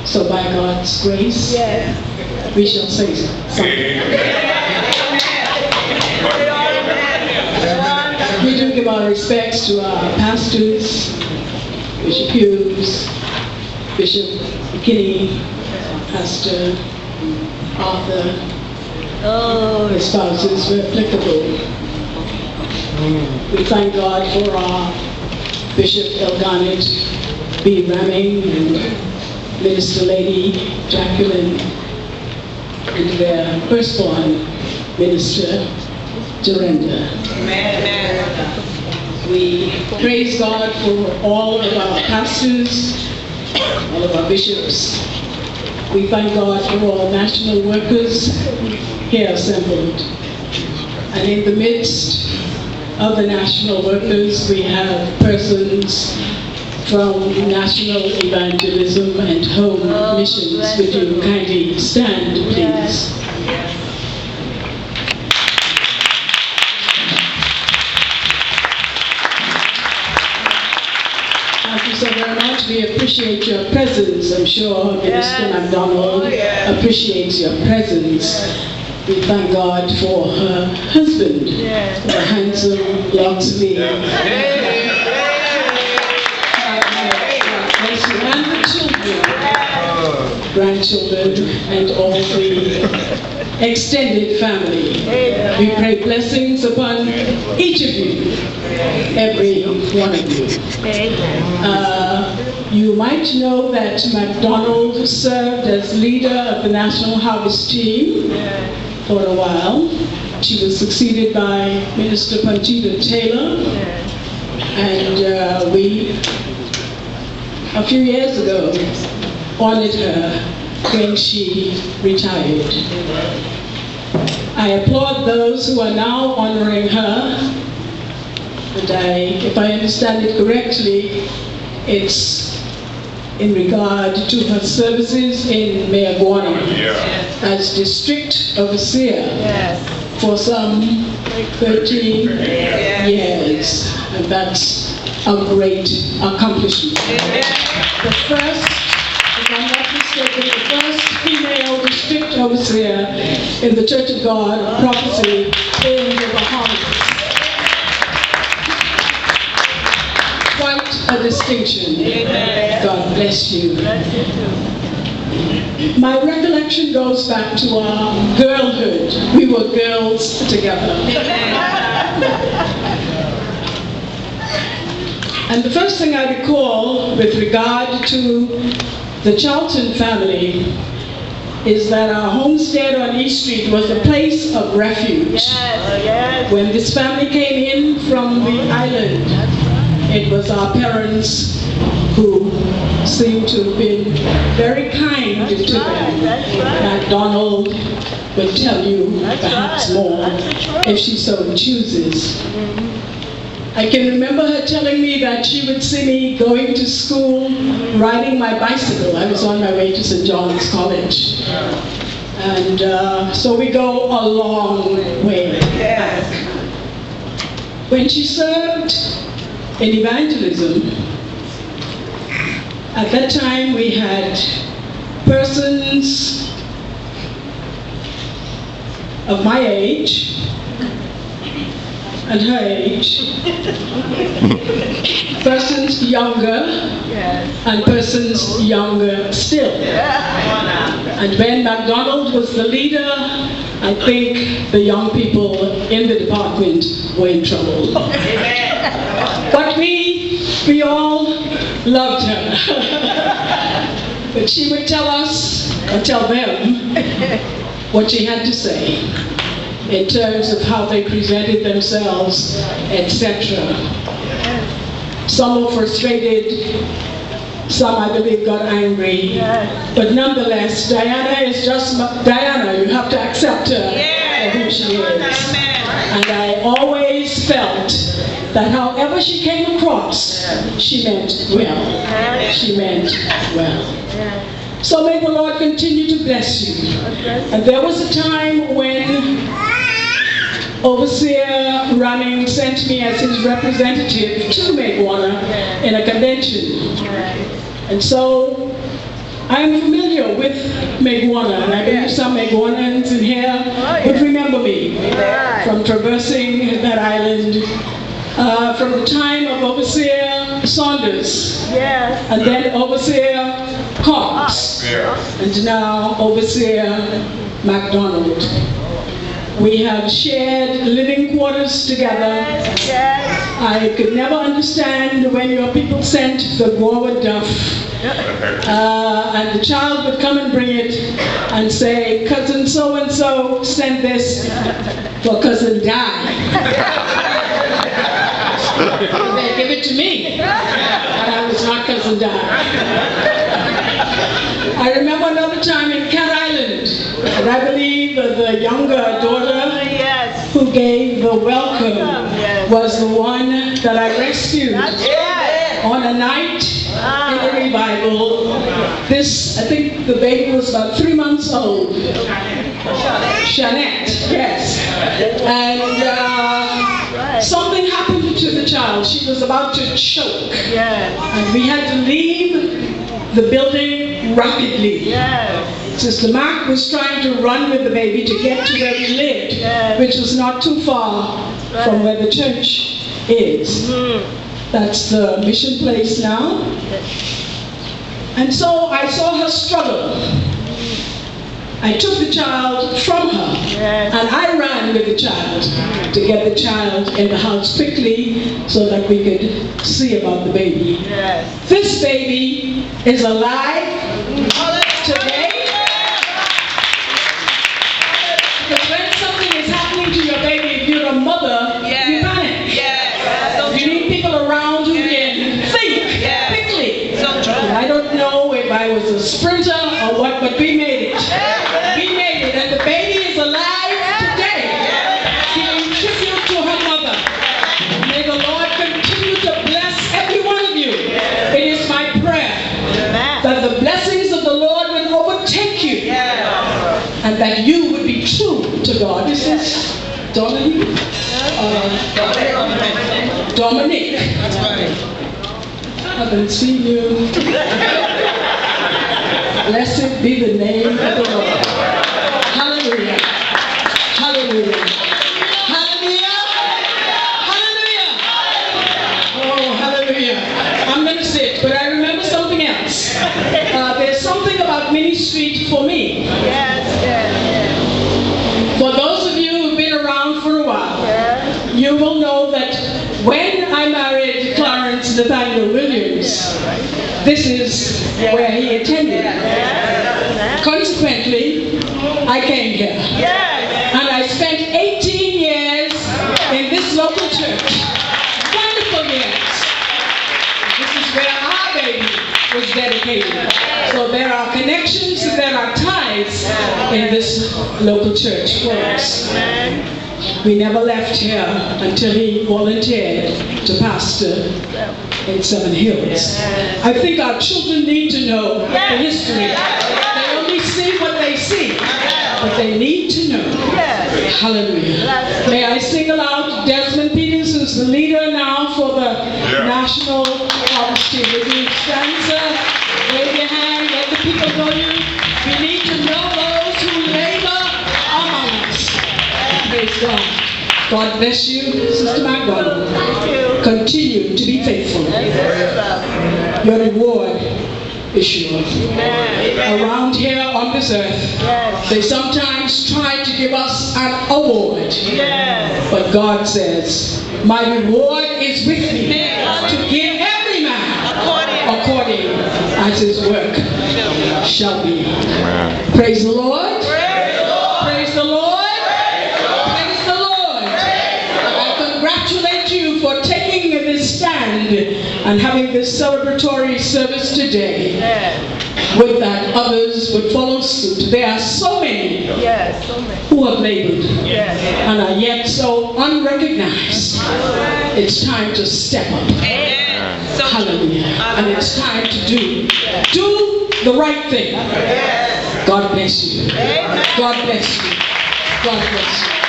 So by God's grace, we shall say something. We do give our respects to our pastors, Bishop Hughes, Bishop McKinney, Pastor Arthur, his spouses were applicable. We thank God for our Bishop Elganet B. Ramming and Minister Lady Jacqueline and their firstborn Minister Jorenda. We praise God for all of our pastors, all of our bishops. We thank God for all national workers here assembled. And in the midst of the national workers, we have persons from national evangelism and home missions. Would you kindly stand, please? Thank you so very much. We appreciate your presence. I'm sure Minister McDonald appreciates your presence. We thank God for her husband, the handsome Loxley. And the children, grandchildren, and all the extended family. We pray blessings upon each of you, every one of you. You might know that McDonald served as leader of the National Harvest Team for a while. She was succeeded by Minister Panchita Taylor, and we, a few years ago, honored her when she retired. I applaud those who are now honoring her, and if I understand it correctly, it's in regard to her services in Mayagwana as district overseer for some 13 years, and that's a great accomplishment. The first, if I'm not mistaken, the first female district overseer in the Church of God of Prophecy in the Bahamas. Quite a distinction. God bless you. My recollection goes back to our girlhood. We were girls together. And the first thing I recall with regard to the Charlton family is that our homestead on East Street was a place of refuge. When this family came in from the island, it was our parents who seemed to have been very kind to them. McDonald will tell you perhaps more if she so chooses. I can remember her telling me that she would see me going to school riding my bicycle. I was on my way to St. John's College. And so we go a long way back. When she served in evangelism, at that time we had persons of my age and her age, persons younger and persons younger still. And when McDonald was the leader, I think the young people in the department were in trouble. But we all loved her. But she would tell us, or tell them, what she had to say in terms of how they presented themselves, etc. Some were frustrated, some I believe got angry, but nonetheless, Diana is just Diana. You have to accept her for who she is. And I always felt that however she came across, she meant well. She meant well. So may the Lord continue to bless you. And there was a time when Overseer Running sent me as his representative to Mayagwana in a convention. And so I'm familiar with Megwana, and I believe some Megwanans in here would remember me from traversing that island from the time of Overseer Saunders, and then Overseer Cox, and now Overseer McDonald. We have shared living quarters together. I could never understand when your people sent the guava duff, and the child would come and bring it and say, cousin so-and-so sent this for cousin Di. They give it to me, and I was not cousin Di. I remember another time in Cat Island, and I believe the younger daughter who gave the welcome was the one that I rescued on a night in the revival. This, I think the baby was about 3 months old. Jeanette, yes. And something happened to the child. She was about to choke. And we had to leave the building rapidly. Sister Mark was trying to run with the baby to get to where we lived, which was not too far from where the church is. That's the mission place now. And so I saw her struggle. I took the child from her, and I ran with the child to get the child in the house quickly so that we could see about the baby. This baby is alive today. Because when something is happening to your baby, if you're a mother, you panic. You need people around who can think quickly. And I don't know if I was a sprinter or what, but we made it. We made it, and the baby is alive today, giving tribute to her mother. May the Lord continue to bless every one of you. It is my prayer that the blessings of the Lord will overtake you, and that you would be true to God. This is Dominic. Dominic. I haven't seen you. Blessed be the name of the Lord. Hallelujah. Hallelujah. Hallelujah. Hallelujah. Oh, hallelujah. I'm going to sit, but I remember something else. There's something about Minnie Street for me. For those of you who've been around for a while, you will know that when I married Clarence Nathaniel Williams, this is where he attended. Consequently, I came here. And I spent 18 years in this local church. Wonderful years. This is where our baby was dedicated. So there are connections, there are ties in this local church for us. We never left here until he volunteered to pastor in Seven Hills. I think our children need to know the history. They only see what they see, but they need to know. Hallelujah. May I sing aloud Desmond Peters, who's the leader now for the National Harvest Team. Would you stand, sir? Wave your hand, let the people know you. We need to know those who labor among us. Praise God. God bless you, Sister McDonald. Continue to be faithful. Your reward is sure. Around here on this earth, they sometimes try to give us an award. But God says, my reward is with me to give every man according as his work shall be. Praise the Lord. Praise the Lord. Congratulate you for taking this stand and having this celebratory service today. Would that others would follow suit. There are so many who have labored and are yet so unrecognized. It's time to step up. Hallelujah. And it's time to do the right thing. God bless you. God bless you. God bless you.